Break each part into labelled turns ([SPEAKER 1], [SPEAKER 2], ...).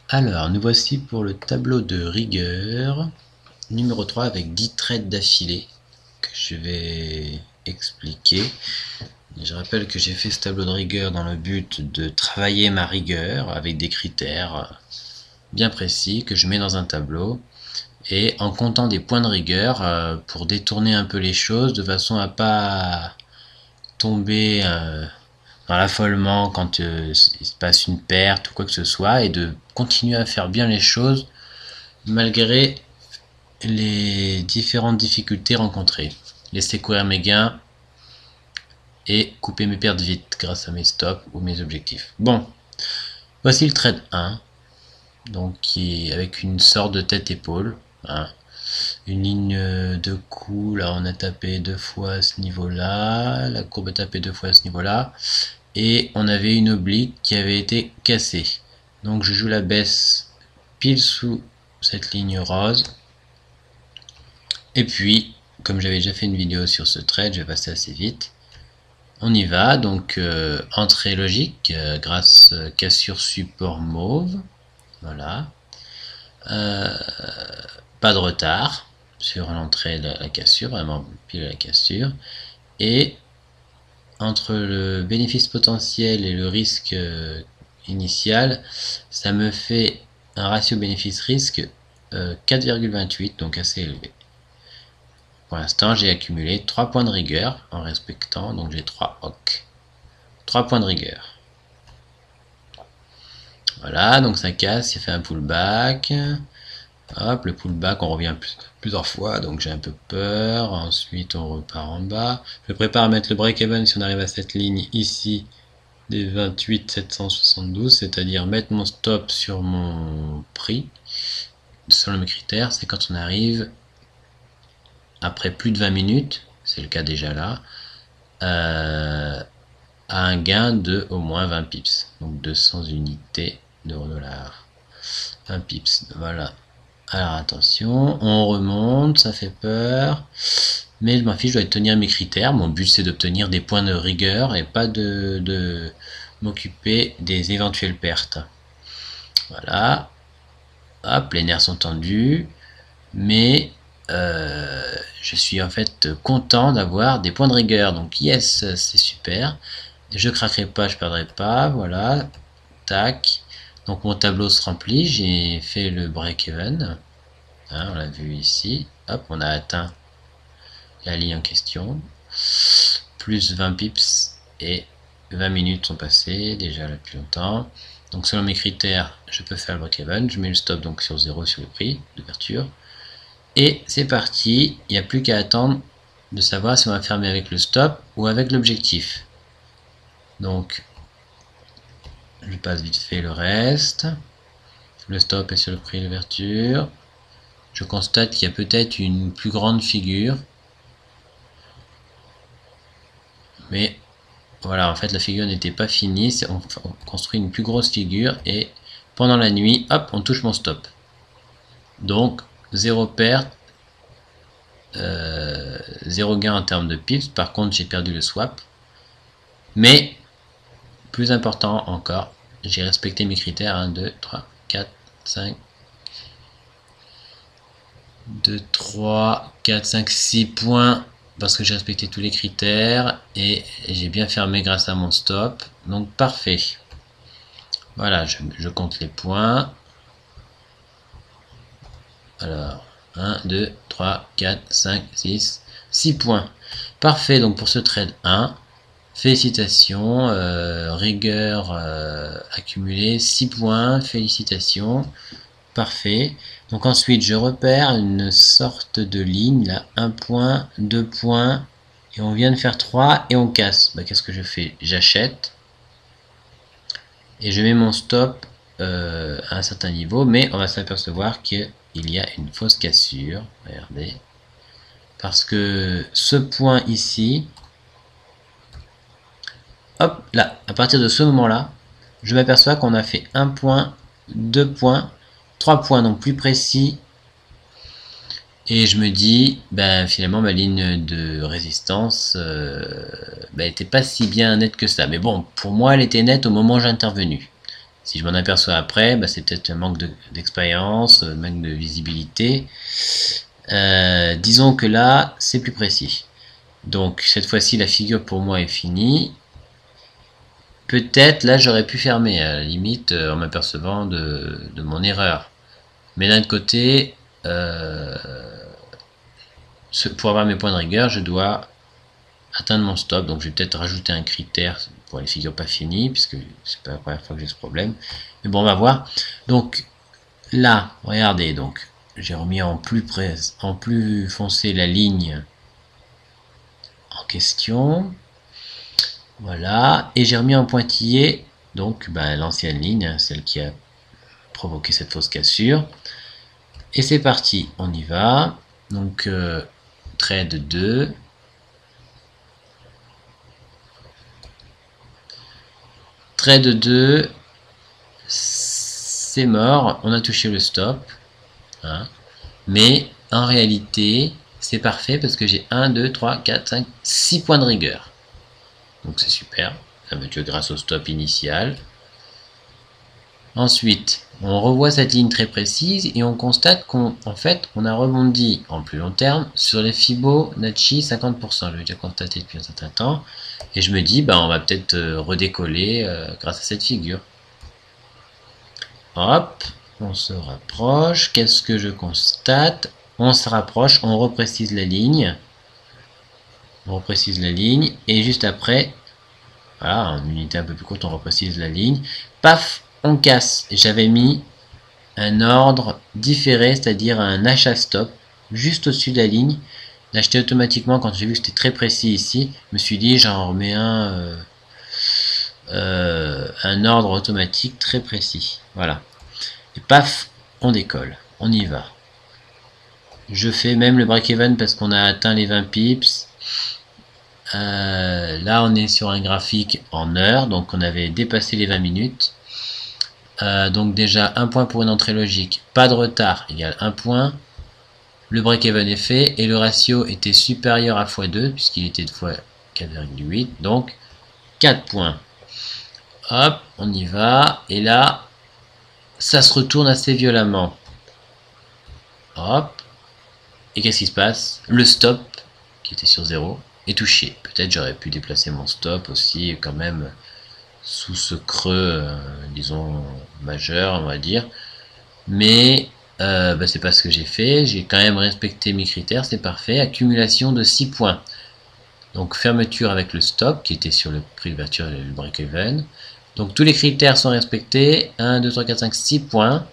[SPEAKER 1] Alors, nous voici pour le tableau de rigueur numéro 3 avec 10 traits d'affilée que je vais expliquer. Je rappelle que j'ai fait ce tableau de rigueur dans le but de travailler ma rigueur avec des critères bien précis que je mets dans un tableau et en comptant des points de rigueur pour détourner un peu les choses de façon à pas tomber dans l'affolement quand il se passe une perte ou quoi que ce soit, et de continuer à faire bien les choses malgré les différentes difficultés rencontrées. Laisser courir mes gains et couper mes pertes vite grâce à mes stops ou mes objectifs. Bon, voici le trade 1, donc qui est avec une sorte de tête-épaule, hein. Une ligne de coup, là on a tapé 2 fois à ce niveau-là, la courbe a tapé 2 fois à ce niveau-là, et on avait une oblique qui avait été cassée. Donc je joue la baisse pile sous cette ligne rose. Et puis, comme j'avais déjà fait une vidéo sur ce trade, je vais passer assez vite. On y va, donc entrée logique, grâce cassure support mauve. Voilà. Pas de retard sur l'entrée de la cassure, vraiment pile à la cassure. Et entre le bénéfice potentiel et le risque initial, ça me fait un ratio bénéfice-risque 4,28, donc assez élevé. Pour l'instant, j'ai accumulé 3 points de rigueur en respectant, donc j'ai 3 hocs. 3 points de rigueur. Voilà, donc ça casse, il fait un pullback. Hop, le pullback, on revient plusieurs fois, donc j'ai un peu peur. Ensuite, on repart en bas. Je me prépare à mettre le break-even si on arrive à cette ligne ici des 28 772, c'est-à-dire mettre mon stop sur mon prix selon mes critères. C'est quand on arrive après plus de 20 minutes, c'est le cas déjà là, à un gain de au moins 20 pips, donc 200 unités d'euro-dollar. 20 pips, voilà. Alors attention, on remonte, ça fait peur, mais je m'en fiche, je dois tenir mes critères. Mon but c'est d'obtenir des points de rigueur et pas de m'occuper des éventuelles pertes. Voilà, hop, les nerfs sont tendus, mais je suis en fait content d'avoir des points de rigueur, donc yes, c'est super. Je craquerai pas, je perdrai pas, voilà, tac. Donc mon tableau se remplit, j'ai fait le break-even, hein, on l'a vu ici, hop, on a atteint la ligne en question, plus 20 pips et 20 minutes sont passées déjà là depuis longtemps. Donc selon mes critères, je peux faire le break-even, je mets le stop donc sur 0 sur le prix d'ouverture. Et c'est parti, il n'y a plus qu'à attendre de savoir si on va fermer avec le stop ou avec l'objectif. Donc, je passe vite fait le reste. Le stop est sur le prix d'ouverture. Je constate qu'il y a peut-être une plus grande figure. Mais voilà, en fait la figure n'était pas finie. On construit une plus grosse figure et pendant la nuit, hop, on touche mon stop. Donc, 0 perte. 0 gain en termes de pips, par contre j'ai perdu le swap, mais plus important encore, j'ai respecté mes critères, 1, 2, 3, 4, 5, 2, 3, 4, 5, 6 points, parce que j'ai respecté tous les critères, et j'ai bien fermé grâce à mon stop, donc parfait. Voilà, je compte les points. Alors, 1, 2, 3, 4, 5, 6, 6 points. Parfait, donc pour ce trade 1, félicitations, rigueur accumulée, 6 points, félicitations, parfait. Donc ensuite, je repère une sorte de ligne, là, 1 point, 2 points, et on vient de faire 3, et on casse. Bah, qu'est-ce que je fais? J'achète, et je mets mon stop à un certain niveau, mais on va s'apercevoir qu'il y a une fausse cassure, regardez, parce que ce point ici, hop, là, à partir de ce moment-là, je m'aperçois qu'on a fait 1 point, 2 points, 3 points, donc plus précis, et je me dis, ben finalement ma ligne de résistance ben, était pas si bien nette que ça, mais bon, pour moi elle était nette au moment où j'ai intervenu. Si je m'en aperçois après, bah, c'est peut-être un manque d'expérience, manque de visibilité. Disons que là, c'est plus précis. Donc cette fois-ci, la figure pour moi est finie. Peut-être là, j'aurais pu fermer à la limite en m'apercevant de mon erreur. Mais d'un autre côté, pour avoir mes points de rigueur, je dois atteindre mon stop. Donc je vais peut-être rajouter un critère pour les figures pas finies, puisque c'est pas la première fois que j'ai ce problème. Mais bon, on va voir. Donc là, regardez, donc j'ai remis en plus foncé la ligne en question. Voilà, et j'ai remis en pointillé donc l'ancienne ligne, celle qui a provoqué cette fausse cassure. Et c'est parti, on y va. Donc trade 2. Trade 2, c'est mort, on a touché le stop. Hein. Mais en réalité, c'est parfait parce que j'ai 1, 2, 3, 4, 5, 6 points de rigueur. Donc c'est super, grâce au stop initial. Ensuite, on revoit cette ligne très précise et on constate qu'en fait, on a rebondi en plus long terme sur les Fibonacci 50%. Je l'ai déjà constaté depuis un certain temps. Et je me dis, on va peut-être redécoller grâce à cette figure. Hop, on se rapproche. Qu'est-ce que je constate? On se rapproche, on reprécise la ligne. On reprécise la ligne. Et juste après, voilà, en unité un peu plus courte, on reprécise la ligne. Paf, on casse. J'avais mis un ordre différé, c'est-à-dire un achat stop, juste au-dessus de la ligne. L'acheter automatiquement quand j'ai vu que c'était très précis ici. Je me suis dit, j'en remets un ordre automatique très précis. Voilà. Et paf, on décolle. On y va. Je fais même le break-even parce qu'on a atteint les 20 pips. Là, on est sur un graphique en heure, donc on avait dépassé les 20 minutes. Donc déjà, un point pour une entrée logique, pas de retard, égale 1 point. Le break-even est fait et le ratio était supérieur à x2 puisqu'il était de x 4,8, donc 4 points. Hop, on y va, et là, ça se retourne assez violemment. Hop, et qu'est-ce qui se passe? Le stop, qui était sur 0, est touché. Peut-être j'aurais pu déplacer mon stop aussi, quand même, sous ce creux, disons, majeur, on va dire. Mais c'est pas ce que j'ai fait. J'ai quand même respecté mes critères, c'est parfait. Accumulation de 6 points. Donc fermeture avec le stop, qui était sur le prix d'ouverture et le break-even. Donc tous les critères sont respectés. 1, 2, 3, 4, 5, 6 points.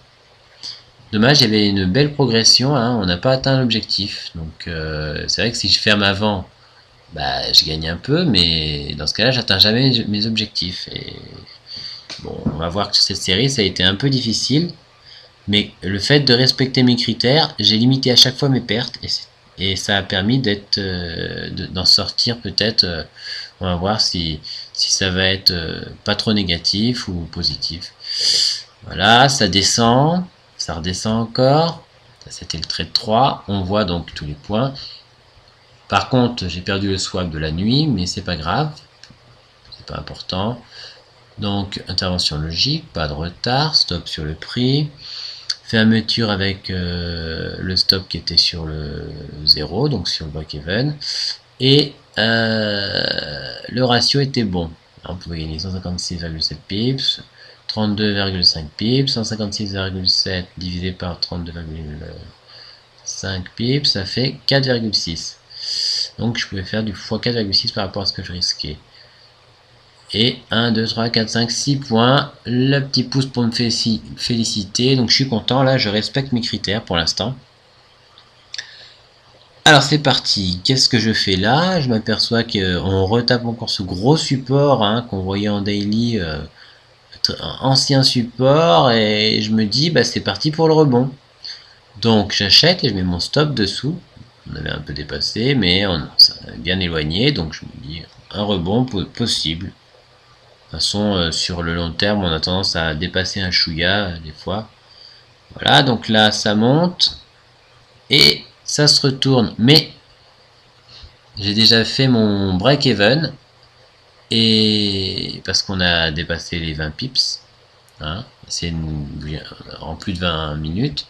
[SPEAKER 1] Dommage, il y avait une belle progression, hein, on n'a pas atteint l'objectif. Donc c'est vrai que si je ferme avant, je gagne un peu, mais dans ce cas-là, j'atteins jamais mes objectifs. Et bon, on va voir que cette série, ça a été un peu difficile. Mais le fait de respecter mes critères, j'ai limité à chaque fois mes pertes. Et ça a permis d'en sortir peut-être. On va voir si ça va être pas trop négatif ou positif. Voilà, ça descend. Ça redescend encore. Ça, c'était le trade 3. On voit donc tous les points. Par contre, j'ai perdu le swap de la nuit, mais c'est pas grave. C'est pas important. Donc, intervention logique, pas de retard. Stop sur le prix. Fermeture avec le stop qui était sur le 0, donc sur le break-even. Et le ratio était bon. On pouvait gagner 156,7 pips, 32,5 pips, 156,7 divisé par 32,5 pips, ça fait 4,6. Donc je pouvais faire du x 4,6 par rapport à ce que je risquais. Et 1, 2, 3, 4, 5, 6 points. Le petit pouce pour me féliciter. Donc je suis content. Là, je respecte mes critères pour l'instant. Alors c'est parti. Qu'est-ce que je fais là? Je m'aperçois qu'on retape encore ce gros support qu'on voyait en daily. Ancien support. Et je me dis, c'est parti pour le rebond. Donc j'achète et je mets mon stop dessous. On avait un peu dépassé, mais ça a bien éloigné. Donc je me dis, un rebond possible. De toute façon, sur le long terme, on a tendance à dépasser un chouïa des fois. Voilà, donc là, ça monte. Et ça se retourne. Mais j'ai déjà fait mon break-even. Et parce qu'on a dépassé les 20 pips. hein, c'est en plus de 20 minutes.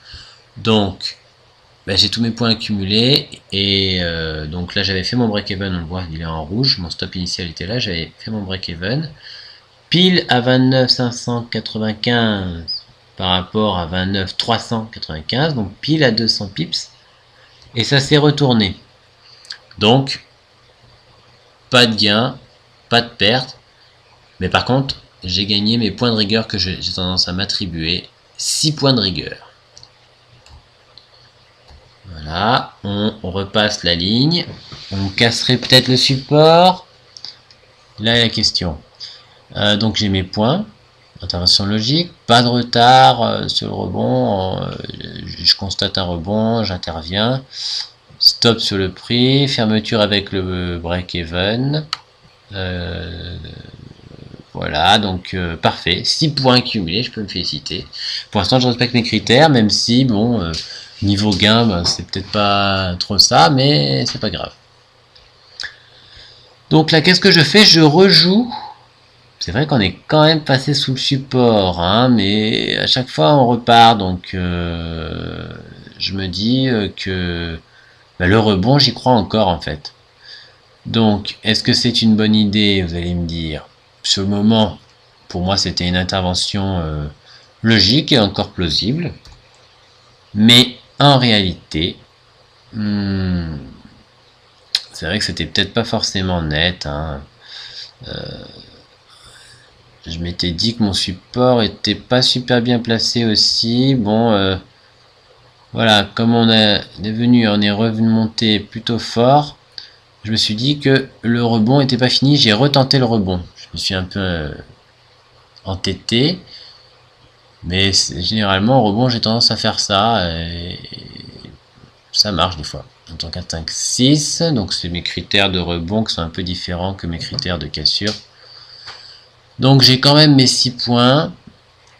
[SPEAKER 1] Donc ben, j'ai tous mes points accumulés et donc là j'avais fait mon break-even, on le voit, il est en rouge, mon stop initial était là, j'avais fait mon break-even. Pile à 29 595 par rapport à 29 395, donc pile à 200 pips, et ça s'est retourné. Donc, pas de gain, pas de perte, mais par contre, j'ai gagné mes points de rigueur que j'ai tendance à m'attribuer, 6 points de rigueur. Voilà, on repasse la ligne, on casserait peut-être le support. Là est la question. Donc j'ai mes points, intervention logique, pas de retard sur le rebond, je constate un rebond, j'interviens, stop sur le prix, fermeture avec le break-even, voilà, donc parfait, 6 points accumulés, je peux me féliciter. Pour l'instant je respecte mes critères, même si bon, niveau gain, ben, c'est peut-être pas trop ça, mais c'est pas grave. Donc là, qu'est-ce que je fais? Je rejoue. C'est vrai qu'on est quand même passé sous le support, hein, mais à chaque fois on repart, donc je me dis que bah, le rebond, j'y crois encore en fait. Donc, est-ce que c'est une bonne idée? Vous allez me dire. Sur le moment, pour moi, c'était une intervention logique et encore plausible. Mais en réalité, c'est vrai que c'était peut-être pas forcément net, hein. Je m'étais dit que mon support était pas super bien placé aussi. Bon, voilà, comme on est revenu monter plutôt fort, je me suis dit que le rebond n'était pas fini. J'ai retenté le rebond. Je me suis un peu entêté. Mais généralement, au rebond, j'ai tendance à faire ça. Et ça marche des fois. En tant qu'un 5-6, donc c'est mes critères de rebond qui sont un peu différents que mes critères de cassure. Donc j'ai quand même mes 6 points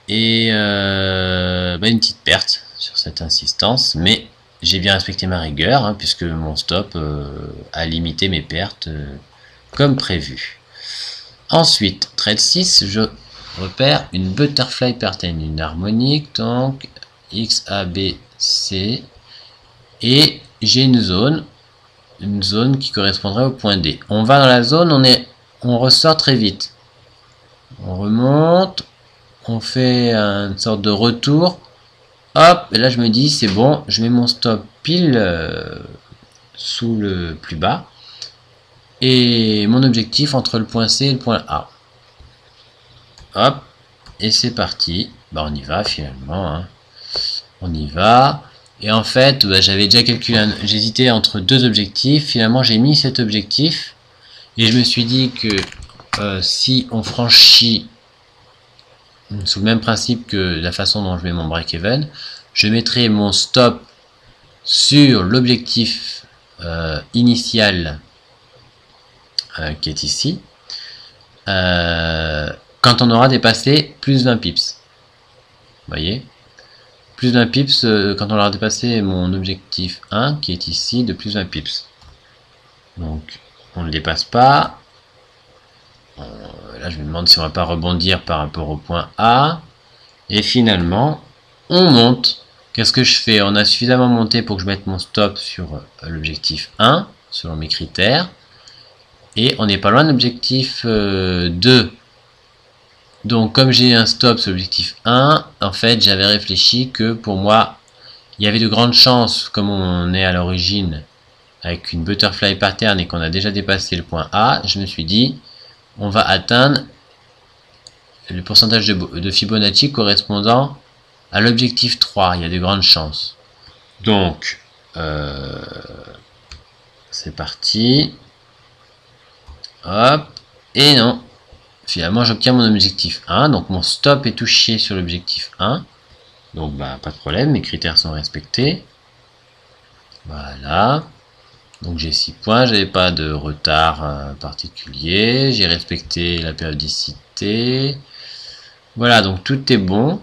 [SPEAKER 1] et bah une petite perte sur cette insistance, mais j'ai bien respecté ma rigueur, hein, puisque mon stop a limité mes pertes comme prévu. Ensuite, trade 6, je repère une butterfly pattern, une harmonique, donc X, A, B, C, et j'ai une zone qui correspondrait au point D. On va dans la zone, on ressort très vite. On remonte, on fait une sorte de retour, hop, et là je me dis c'est bon, je mets mon stop pile sous le plus bas, et mon objectif entre le point C et le point A. Hop, et c'est parti, bah on y va finalement, hein. On y va, et en fait bah, j'avais déjà calculé, j'hésitais entre deux objectifs, finalement j'ai mis cet objectif, et je me suis dit que si on franchit sous le même principe que la façon dont je mets mon break-even, je mettrai mon stop sur l'objectif initial qui est ici, quand on aura dépassé plus 20 pips. Vous voyez, plus 20 pips quand on aura dépassé mon objectif 1 qui est ici de plus 20 pips. Donc on ne le dépasse pas. Là je me demande si on va pas rebondir par rapport au point A. Et finalement on monte. Qu'est-ce que je fais? On a suffisamment monté pour que je mette mon stop sur l'objectif 1 selon mes critères, et on n'est pas loin de l'objectif 2. Donc comme j'ai un stop sur l'objectif 1, en fait j'avais réfléchi que pour moi il y avait de grandes chances, comme on est à l'origine avec une butterfly pattern et qu'on a déjà dépassé le point A, je me suis dit on va atteindre le pourcentage de Fibonacci correspondant à l'objectif 3. Il y a de grandes chances. Donc, c'est parti. Hop. Et non. Finalement, j'obtiens mon objectif 1. Donc, mon stop est touché sur l'objectif 1. Donc, bah, pas de problème. Mes critères sont respectés. Voilà. Donc j'ai 6 points, j'avais pas de retard particulier, j'ai respecté la périodicité. Voilà, donc tout est bon.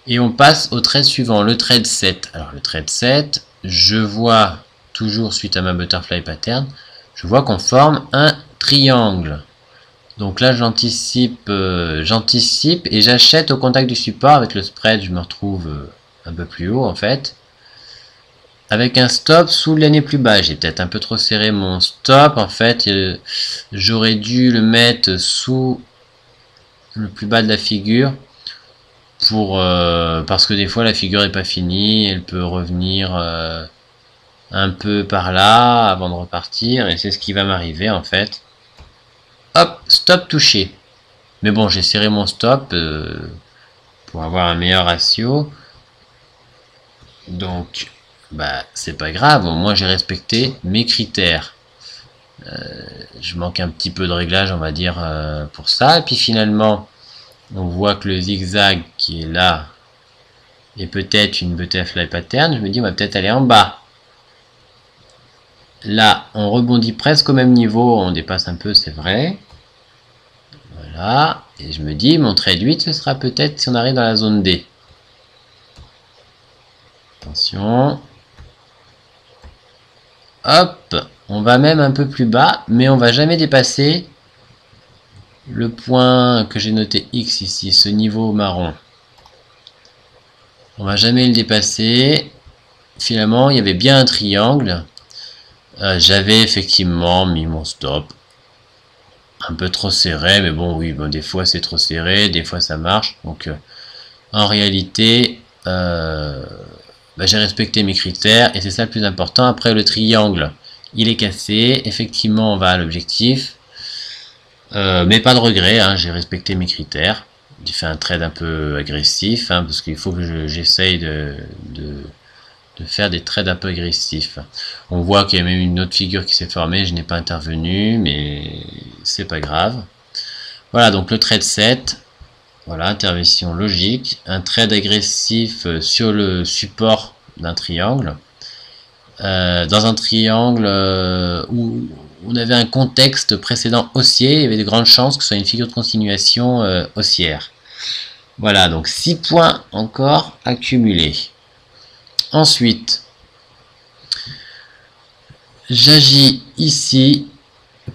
[SPEAKER 1] Et on passe au trade suivant, le trade 7. Alors le trade 7, je vois, toujours suite à ma butterfly pattern, je vois qu'on forme un triangle. Donc là j'anticipe et j'achète au contact du support. Avec le spread je me retrouve un peu plus haut en fait. Avec un stop sous l'année plus bas. J'ai peut-être un peu trop serré mon stop en fait. J'aurais dû le mettre sous le plus bas de la figure. Parce que des fois la figure est pas finie. Elle peut revenir un peu par là avant de repartir. Et c'est ce qui va m'arriver en fait. Hop, stop touché. Mais bon, j'ai serré mon stop pour avoir un meilleur ratio. Donc, bah, c'est pas grave. Au moins, j'ai respecté mes critères. Je manque un petit peu de réglage, on va dire, pour ça. Et puis finalement, on voit que le zigzag qui est là est peut-être une butterfly pattern. Je me dis, on va peut-être aller en bas. Là, on rebondit presque au même niveau. On dépasse un peu, c'est vrai. Voilà, et je me dis, mon trade 8, ce sera peut-être si on arrive dans la zone D. Attention. Hop, on va même un peu plus bas, mais on va jamais dépasser le point que j'ai noté X ici, ce niveau marron. On va jamais le dépasser. Finalement, il y avait bien un triangle. J'avais effectivement mis mon stop. Un peu trop serré, mais bon, oui, bon, des fois c'est trop serré, des fois ça marche. Donc, en réalité, bah, j'ai respecté mes critères et c'est ça le plus important. Après, le triangle, il est cassé. Effectivement, on va à l'objectif. Mais pas de regret, hein, j'ai respecté mes critères. J'ai fait un trade un peu agressif, hein, parce qu'il faut que j'essaye de faire des trades un peu agressifs. On voit qu'il y a même une autre figure qui s'est formée, je n'ai pas intervenu, mais c'est pas grave. Voilà, donc le trade 7, voilà, intervention logique, un trade agressif sur le support d'un triangle. Dans un triangle où on avait un contexte précédent haussier, il y avait de grandes chances que ce soit une figure de continuation haussière. Voilà, donc 6 points encore accumulés. Ensuite, j'agis ici.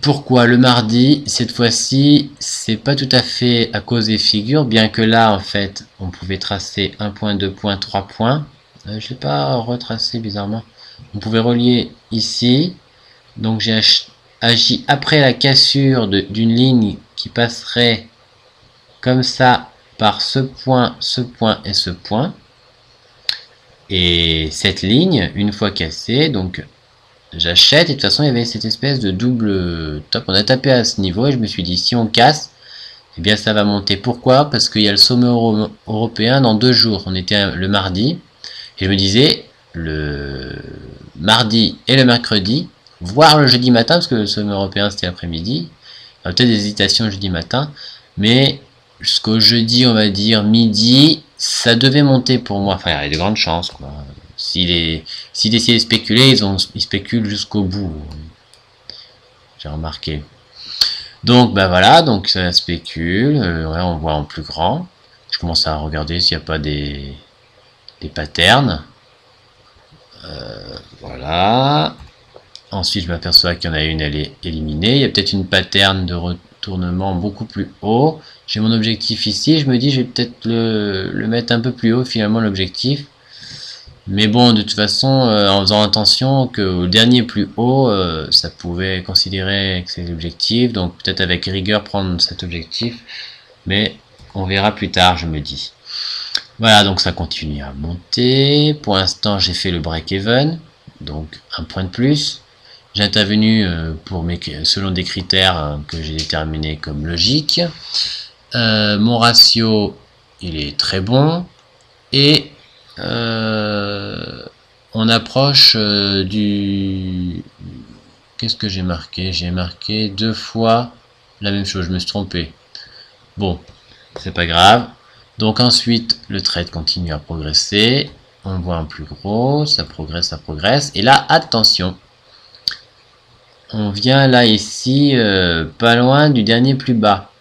[SPEAKER 1] Pourquoi le mardi? Cette fois-ci, c'est pas tout à fait à cause des figures, bien que là, en fait, on pouvait tracer 1 point, 2 points, 3 points. Je ne l'ai pas retracé bizarrement. On pouvait relier ici. Donc j'ai agi après la cassure d'une ligne qui passerait comme ça par ce point et ce point. Et cette ligne, une fois cassée, donc j'achète, et de toute façon il y avait cette espèce de double top. On a tapé à ce niveau et je me suis dit, si on casse, eh bien ça va monter. Pourquoi? Parce qu'il y a le sommet européen dans 2 jours. On était le mardi, et je me disais, le mardi et le mercredi, voire le jeudi matin, parce que le sommet européen c'était l'après-midi, peut-être des hésitations jeudi matin, mais jusqu'au jeudi, on va dire midi, ça devait monter pour moi. Enfin, il y a de grandes chances, quoi. S'ils décident de spéculer, ils spéculent jusqu'au bout. J'ai remarqué. Donc, bah voilà, donc ça spécule. Ouais, on voit en plus grand. Je commence à regarder s'il n'y a pas des patterns. Voilà. Ensuite, je m'aperçois qu'il y en a une, elle est éliminée. Il y a peut-être une pattern de retournement beaucoup plus haut. J'ai mon objectif ici. Je me dis, je vais peut-être le mettre un peu plus haut, finalement, l'objectif. Mais bon, de toute façon, en faisant attention qu'au dernier plus haut, ça pouvait considérer que c'est l'objectif. Donc, peut-être avec rigueur prendre cet objectif. Mais on verra plus tard, je me dis. Voilà, donc ça continue à monter. Pour l'instant, j'ai fait le break-even. Donc, un point de plus. J'ai intervenu selon des critères que j'ai déterminés comme logique. Mon ratio, il est très bon. Et on approche du... Qu'est-ce que j'ai marqué? J'ai marqué 2 fois la même chose, je me suis trompé. Bon, c'est pas grave. Donc ensuite, le trade continue à progresser. On voit un plus gros, ça progresse, ça progresse. Et là, attention. On vient là ici, pas loin du dernier plus bas.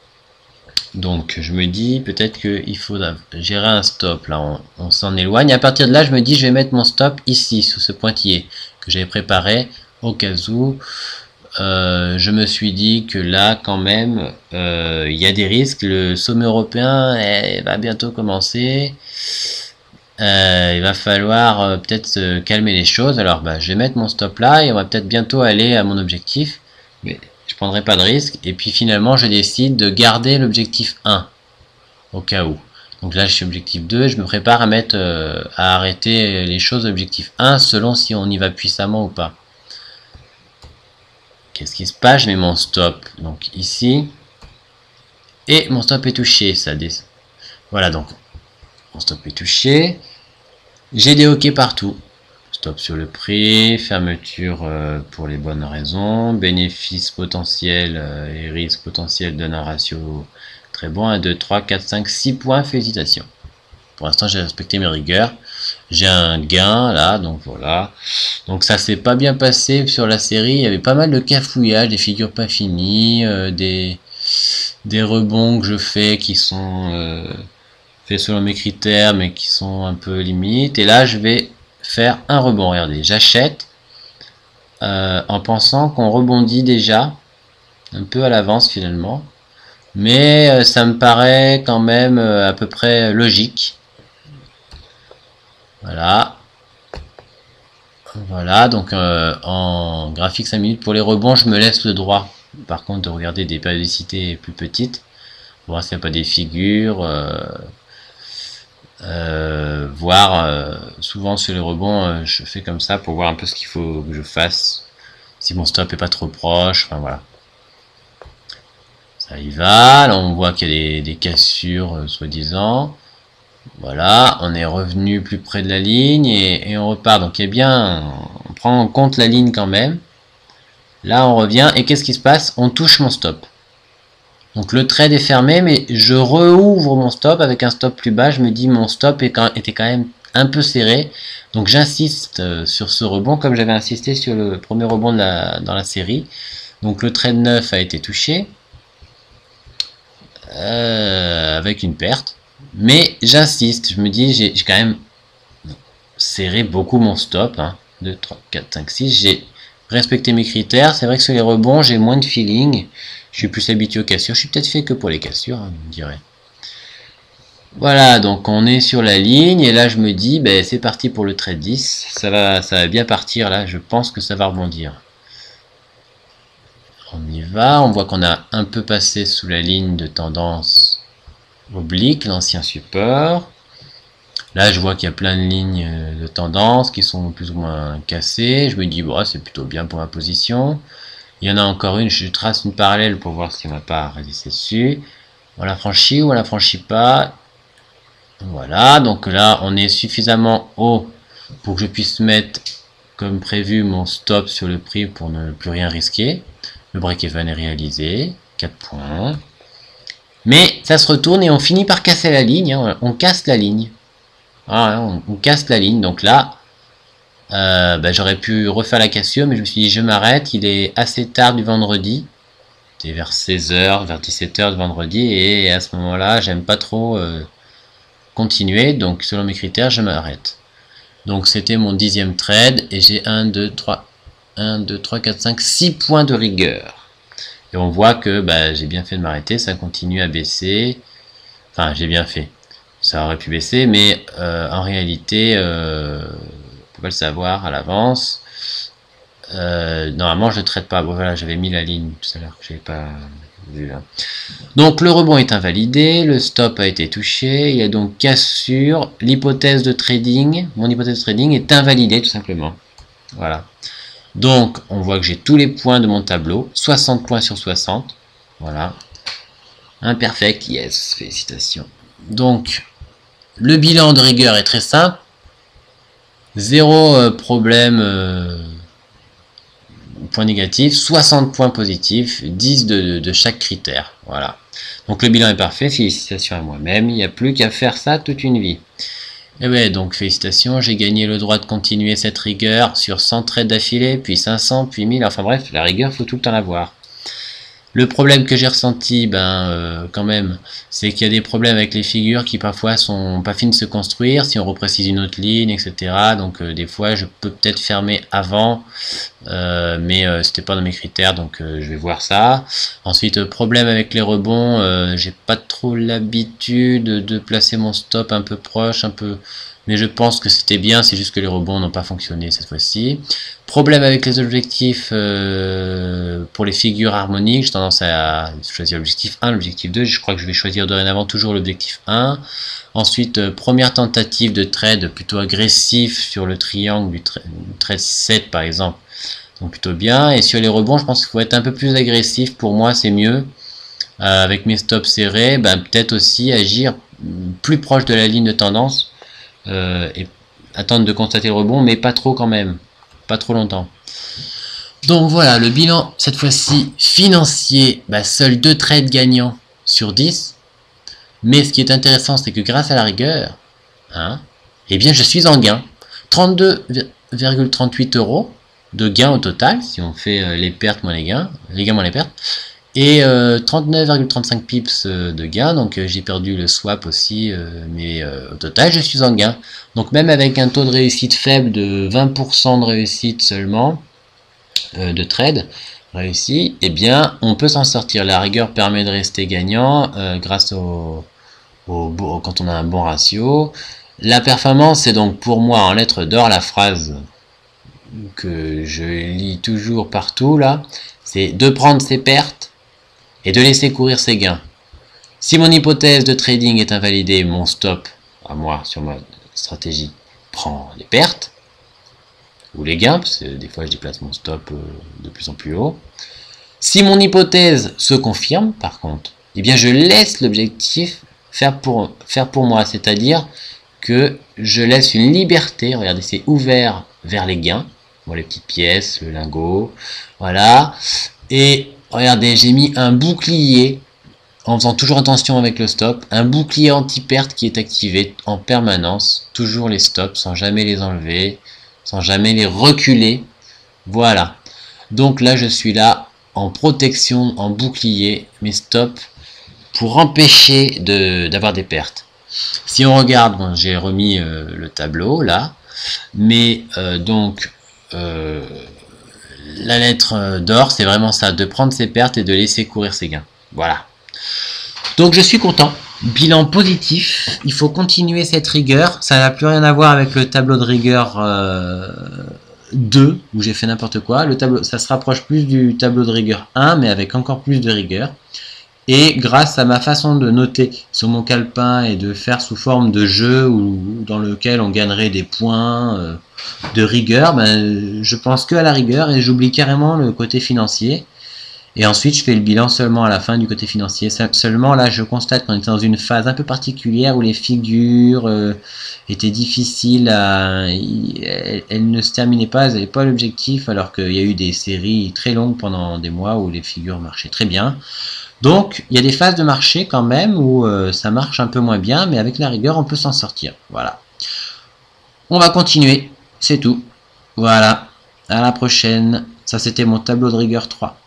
[SPEAKER 1] Donc je me dis peut-être qu'il faut gérer un stop. Là on s'en éloigne. À partir de là je me dis je vais mettre mon stop ici, sur ce pointillé que j'avais préparé au cas où je me suis dit que là, quand même, il y a des risques. Le sommet européen va bientôt commencer. Il va falloir peut-être calmer les choses. Alors, je vais mettre mon stop là et on va peut-être bientôt aller à mon objectif. Mais je prendrai pas de risque. Et puis finalement, je décide de garder l'objectif 1 au cas où. Donc là, je suis objectif 2. Je me prépare à mettre à arrêter les choses objectif 1 selon si on y va puissamment ou pas. Qu'est-ce qui se passe? Je mets mon stop donc ici. Et mon stop est touché. Voilà, donc mon stop est touché. J'ai des OK partout. Stop sur le prix, fermeture pour les bonnes raisons, bénéfice potentiel et risque potentiel donne un ratio très bon. 1, 2, 3, 4, 5, 6 points. Félicitations. Pour l'instant, j'ai respecté mes rigueurs. J'ai un gain là, donc voilà. Donc ça s'est pas bien passé sur la série. Il y avait pas mal de cafouillages, des figures pas finies, des rebonds que je fais qui sont faits selon mes critères, mais qui sont un peu limites. Et là, je vais faire un rebond. Regardez, j'achète en pensant qu'on rebondit déjà un peu à l'avance finalement. Mais ça me paraît quand même à peu près logique. Voilà. Voilà, donc en graphique 5 minutes pour les rebonds, je me laisse le droit. Par contre, de regarder des périodicités plus petites. Voir s'il n'y a pas des figures. Voir souvent sur les rebonds, je fais comme ça pour voir un peu ce qu'il faut que je fasse. Si mon stop est pas trop proche, enfin voilà. Ça y va, là on voit qu'il y a des cassures soi-disant. Voilà, on est revenu plus près de la ligne et on repart. Donc il y a bien, on prend en compte la ligne quand même. Là on revient et qu'est-ce qui se passe? On touche mon stop. Donc le trade est fermé, mais je rouvre mon stop avec un stop plus bas. Je me dis mon stop était quand même un peu serré. Donc j'insiste sur ce rebond comme j'avais insisté sur le premier rebond dans la série. Donc le trade 9 a été touché avec une perte. Mais j'insiste, je me dis j'ai quand même serré beaucoup mon stop. 2, 3, 4, 5, 6. J'ai respecté mes critères. C'est vrai que sur les rebonds, j'ai moins de feeling. Je suis plus habitué aux cassures. Je suis peut-être fait que pour les cassures, on dirait. Voilà, donc on est sur la ligne. Et là, je me dis, c'est parti pour le trade 10. Ça va bien partir là. Je pense que ça va rebondir. On y va. On voit qu'on a un peu passé sous la ligne de tendance oblique, l'ancien support. Là, je vois qu'il y a plein de lignes de tendance qui sont plus ou moins cassées. Je me dis, c'est plutôt bien pour ma position. Il y en a encore une, je trace une parallèle pour voir si on ne va pas résister dessus. On la franchit ou on la franchit pas. Voilà, donc là, on est suffisamment haut pour que je puisse mettre, comme prévu, mon stop sur le prix pour ne plus rien risquer. Le break-even est réalisé, 4 points. Mais ça se retourne et on finit par casser la ligne. On casse la ligne. On casse la ligne. Donc là, j'aurais pu refaire la cassure, mais je me suis dit je m'arrête. Il est assez tard du vendredi. C'était vers 16h, vers 17h de vendredi. Et à ce moment-là, j'aime pas trop continuer. Donc selon mes critères, je m'arrête. Donc c'était mon 10e trade. Et j'ai 1, 2, 3, 4, 5, 6 points de rigueur. Et on voit que j'ai bien fait de m'arrêter, ça continue à baisser. Enfin, j'ai bien fait. Ça aurait pu baisser, mais en réalité, on ne peut pas le savoir à l'avance. Normalement, je ne traite pas. Bon, voilà, j'avais mis la ligne tout à l'heure que je n'avais pas vu là. Donc, le rebond est invalidé, le stop a été touché. Il y a donc cassure. L'hypothèse de trading, mon hypothèse de trading est invalidée tout simplement. Voilà. Donc, on voit que j'ai tous les points de mon tableau, 60 points sur 60, voilà, imperfect, yes, félicitations. Donc, le bilan de rigueur est très simple, 0 problème, point négatif, 60 points positifs, 10 de chaque critère, voilà. Donc le bilan est parfait, félicitations à moi-même, il n'y a plus qu'à faire ça toute une vie. Et ouais, donc félicitations, j'ai gagné le droit de continuer cette rigueur sur 100 trades d'affilée, puis 500, puis 1000, enfin bref, la rigueur, faut tout le temps l'avoir. Le problème que j'ai ressenti, quand même, c'est qu'il y a des problèmes avec les figures qui parfois sont pas fines de se construire, si on reprécise une autre ligne, etc. Donc des fois, je peux peut-être fermer avant, mais c'était pas dans mes critères, donc je vais voir ça. Ensuite, problème avec les rebonds, j'ai pas trop l'habitude de placer mon stop un peu proche, mais je pense que c'était bien, c'est juste que les rebonds n'ont pas fonctionné cette fois-ci. Problème avec les objectifs pour les figures harmoniques, j'ai tendance à choisir l'objectif 1, l'objectif 2, je crois que je vais choisir dorénavant toujours l'objectif 1. Ensuite, première tentative de trade plutôt agressif sur le triangle du trade 7 par exemple, donc plutôt bien. Et sur les rebonds, je pense qu'il faut être un peu plus agressif, pour moi c'est mieux. Avec mes stops serrés, peut-être aussi agir plus proche de la ligne de tendance. Et attendre de constater le rebond, mais pas trop quand même, pas trop longtemps. Donc voilà, le bilan cette fois-ci financier, seuls 2 trades gagnants sur 10. Mais ce qui est intéressant, c'est que grâce à la rigueur, eh bien je suis en gain. 32,38 € de gain au total, si on fait les pertes moins les gains moins les pertes. Et 39,35 pips de gain, donc j'ai perdu le swap aussi, mais au total je suis en gain. Donc même avec un taux de réussite faible de 20% de réussite seulement, de trade réussi, eh bien on peut s'en sortir. La rigueur permet de rester gagnant grâce quand on a un bon ratio. La performance, c'est donc pour moi en lettres d'or la phrase que je lis toujours partout là, c'est de prendre ses pertes et de laisser courir ses gains. Si mon hypothèse de trading est invalidée, mon stop, à moi, sur ma stratégie, prend les pertes, ou les gains, parce que des fois je déplace mon stop de plus en plus haut. Si mon hypothèse se confirme, par contre, eh bien je laisse l'objectif faire pour moi, c'est-à-dire que je laisse une liberté, regardez, c'est ouvert vers les gains, bon, les petites pièces, le lingot, voilà, et regardez, j'ai mis un bouclier, en faisant toujours attention avec le stop, un bouclier anti-perte qui est activé en permanence, toujours les stops, sans jamais les enlever, sans jamais les reculer, voilà. Donc là, je suis là en protection, en bouclier, mes stops, pour empêcher d'avoir des pertes. Si on regarde, bon, j'ai remis le tableau là, mais la lettre d'or, c'est vraiment ça, de prendre ses pertes et de laisser courir ses gains. Voilà. Donc je suis content. Bilan positif. Il faut continuer cette rigueur. Ça n'a plus rien à voir avec le tableau de rigueur 2, où j'ai fait n'importe quoi. Le tableau, ça se rapproche plus du tableau de rigueur 1, mais avec encore plus de rigueur. Et grâce à ma façon de noter sur mon calepin et de faire sous forme de jeu dans lequel on gagnerait des points de rigueur, je pense que à la rigueur et j'oublie carrément le côté financier. Et ensuite, je fais le bilan seulement à la fin du côté financier. Seulement, là, je constate qu'on était dans une phase un peu particulière où les figures étaient difficiles elles ne se terminaient pas, elles n'avaient pas l'objectif, alors qu'il y a eu des séries très longues pendant des mois où les figures marchaient très bien. Donc, il y a des phases de marché quand même où ça marche un peu moins bien, mais avec la rigueur, on peut s'en sortir. Voilà. On va continuer, c'est tout. Voilà. À la prochaine. Ça, c'était mon tableau de rigueur 3.